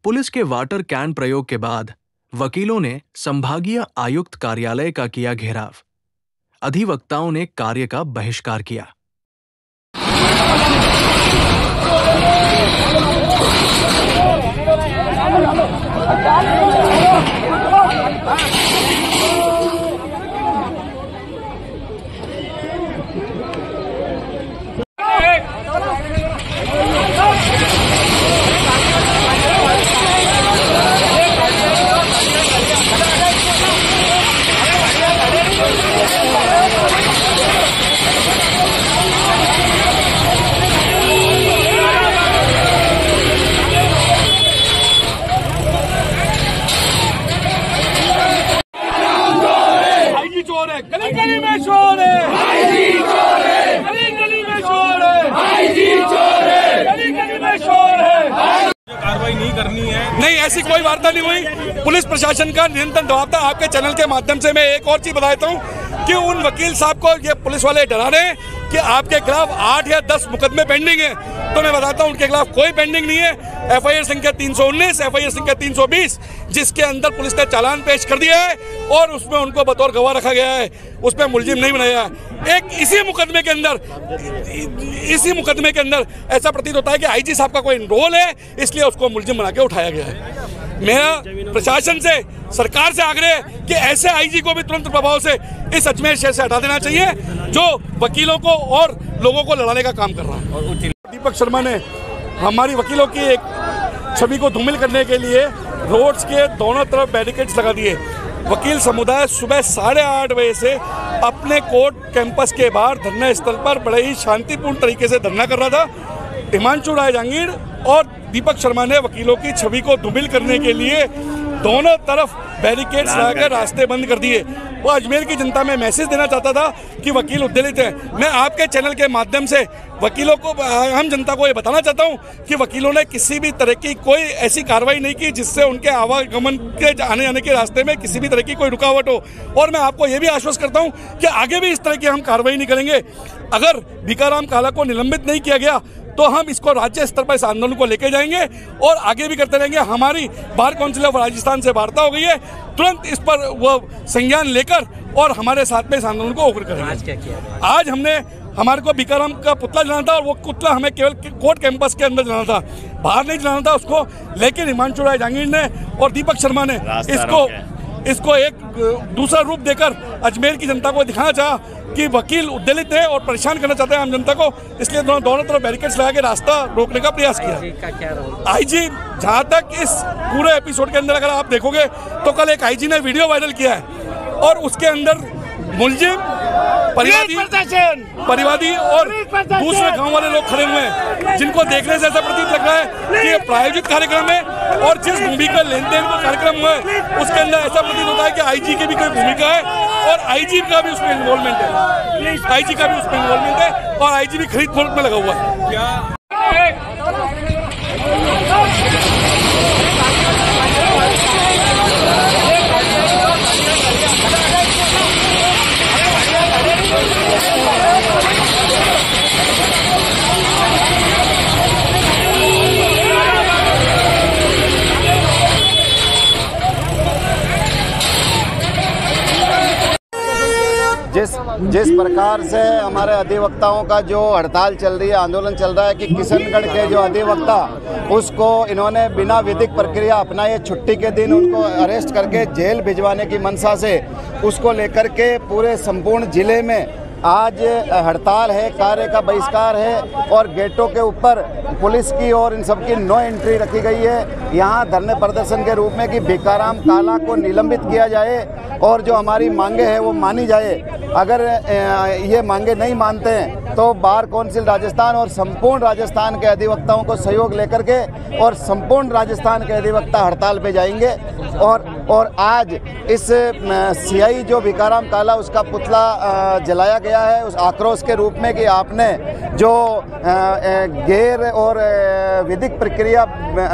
Police के water can प्रयोग के बाद वकीलों ने संभागीय आयुक्त कार्यालय का किया घेराव। अधिवक्ताओं ने कार्य का बहिष्कार किया। गली गली में शोर है, आईजी चोर है, गली गली में शोर है, आईजी चोर है, गली गली में शोर है। कार्रवाई नहीं करनी है। नहीं, ऐसी कोई वार्ता नहीं हुई। पुलिस प्रशासन का निरंतर दबाव था। आपके चैनल के माध्यम से मैं एक और चीज बताता हूँ कि उन वकील साहब को ये पुलिस वाले डरा रहे हैं कि आपके खिलाफ 8 या 10 मुकदमे पेंडिंग है। तो मैं बताता हूँ उनके खिलाफ कोई पेंडिंग नहीं है। FIR संख्या 319, FIR संख्या 320, जिसके अंदर पुलिस ने चालान पेश कर दिया है और उसमें उनको बतौर गवाह रखा गया है, उसमें मुलजिम नहीं बनाया है। एक इसी मुकदमे के अंदर ऐसा प्रतीत होता है कि आईजी साहब का कोई रोल है, इसलिए उसको मुलजिम बना के उठाया गया है। मेरा प्रशासन से, सरकार से आग्रह है कि ऐसे आईजी को भी तुरंत प्रभाव से इस अजमेर शहर से हटा देना चाहिए जो वकीलों को और लोगों को लड़ाने का काम कर रहा है। दीपक शर्मा ने हमारी वकीलों की एक छवि को धूमिल करने के लिए रोड्स के दोनों तरफ बैरिकेड्स लगा दिए। वकील समुदाय सुबह 8:30 बजे से अपने कोर्ट कैंपस के बाहर धरना स्थल पर बड़े ही शांतिपूर्ण तरीके से धरना कर रहा था। हिमांशु राय जहांगीर और दीपक शर्मा ने वकीलों की छवि को धूमिल करने के लिए दोनों तरफ बैरिकेड्स लगाकर रास्ते बंद कर दिए। वो अजमेर की जनता में मैसेज देना चाहता था कि वकील उद्दलित हैं। मैं आपके चैनल के माध्यम से वकीलों को, आम जनता को ये बताना चाहता हूँ कि वकीलों ने किसी भी तरह की कोई ऐसी कार्रवाई नहीं की जिससे उनके आवागमन के आने जाने के रास्ते में किसी भी तरह की कोई रुकावट हो। और मैं आपको ये भी आश्वस्त करता हूँ कि आगे भी इस तरह की हम कार्रवाई नहीं करेंगे। अगर भीखाराम काला को निलंबित नहीं किया गया तो हम इसको राज्य स्तर पर इस आंदोलन को लेके जाएंगे और आगे भी करते रहेंगे। हमारी बार काउंसिल ऑफ राजस्थान से वार्ता हो गई है, तुरंत इस पर वो संज्ञान लेकर और हमारे साथ में इस आंदोलन को उग्र करेंगे। आज क्या किया? आज हमने, हमारे को भीखाराम का पुतला जलाना था और वो पुतला हमें केवल कोर्ट कैंपस के अंदर जलाना था, बाहर नहीं जलाना था उसको। लेकिन हिमांशु राय जहांगीर ने और दीपक शर्मा ने इसको एक दूसरा रूप देकर अजमेर की जनता को दिखाना चाहा कि वकील उद्दलित है और परेशान करना चाहते हैं आम जनता को, इसलिए दोनों तरफ बैरिकेड्स लगा के रास्ता रोकने का प्रयास किया। आईजी, जहां तक इस पूरे एपिसोड के अंदर अगर आप देखोगे तो कल एक आईजी ने वीडियो वायरल किया है और उसके अंदर मुलजिम, परिवादी और दूसरे गांव वाले लोग खड़े हुए हैं, जिनको देखने से ऐसा प्रतीत लग रहा है कि ये प्रायोजित कार्यक्रम है और जिस भूमिका लेन देन का कार्यक्रम हुआ है उसके अंदर ऐसा प्रतीत होता है कि आईजी की भी कोई भूमिका है और आईजी का भी उसमें इन्वॉल्वमेंट है, और आईजी भी खरीद फरोख्त में लगा हुआ है। क्या जिस प्रकार से हमारे अधिवक्ताओं का जो हड़ताल चल रही है, आंदोलन चल रहा है कि किशनगढ़ के जो अधिवक्ता उसको इन्होंने बिना विधिक प्रक्रिया अपनाए छुट्टी के दिन उनको अरेस्ट करके जेल भिजवाने की मंशा से उसको लेकर के पूरे संपूर्ण जिले में आज हड़ताल है, कार्य का बहिष्कार है और गेटों के ऊपर पुलिस की और इन सब की नो एंट्री रखी गई है। यहाँ धरने प्रदर्शन के रूप में कि भीखाराम काला को निलंबित किया जाए और जो हमारी मांगे हैं वो मानी जाए। अगर ये मांगे नहीं मानते हैं तो बार काउंसिल राजस्थान और संपूर्ण राजस्थान के अधिवक्ताओं को सहयोग लेकर के और संपूर्ण राजस्थान के अधिवक्ता हड़ताल पे जाएंगे और और आज इस सीआई जो भिकाराम काला उसका पुतला जलाया गया है उस आक्रोश के रूप में कि आपने जो गैर और विधिक प्रक्रिया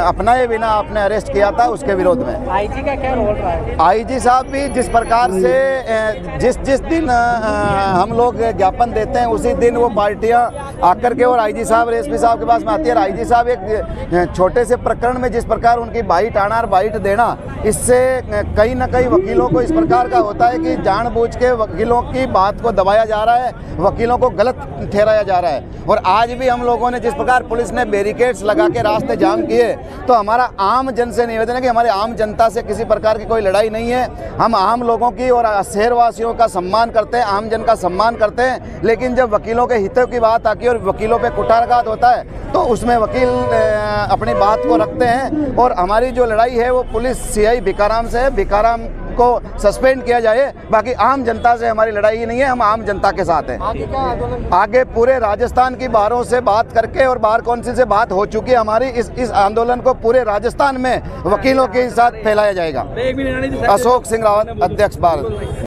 अपनाए बिना आपने अरेस्ट किया था उसके विरोध में। आईजी का क्या रोल रहा है? आईजी साहब भी जिस प्रकार से जिस दिन हम लोग ज्ञापन देते हैं उसी दिन वो पार्टियां आकर के और आईजी साहब एसपी साहब के पास में आती है। आईजी साहब एक छोटे से प्रकरण में जिस प्रकार उनकी बाइट आना और बाइट देना, इससे कहीं ना कहीं वकीलों को इस प्रकार का होता है कि जानबूझ के वकीलों की बात को दबाया जा रहा है, वकीलों को गलत ठहराया जा रहा है। और आज भी हम लोगों ने जिस प्रकार पुलिस ने बैरिकेड्स लगा के रास्ते जाम किए, तो हमारा आम जन से निवेदन है कि हमारे आम जनता से किसी प्रकार की कोई लड़ाई नहीं है। हम आम लोगों की और शहरवासियों का सम्मान करते हैं, आम जन का सम्मान करते हैं, लेकिन जब वकीलों के हितों की बात आती है और वकीलों पे कुठाराघात होता है तो उसमें वकील अपनी बात को रखते हैं। और हमारी जो लड़ाई है वो पुलिस सीआई भिकाराम से है, भिकाराम को सस्पेंड किया जाए। बाकी आम जनता से हमारी लड़ाई नहीं है, हम आम जनता के साथ हैं। आगे पूरे राजस्थान की बारों से बात करके और बार काउंसिल से बात हो चुकी है हमारी, इस आंदोलन को पूरे राजस्थान में वकीलों के साथ फैलाया जाएगा। अशोक सिंह रावत, अध्यक्ष बार।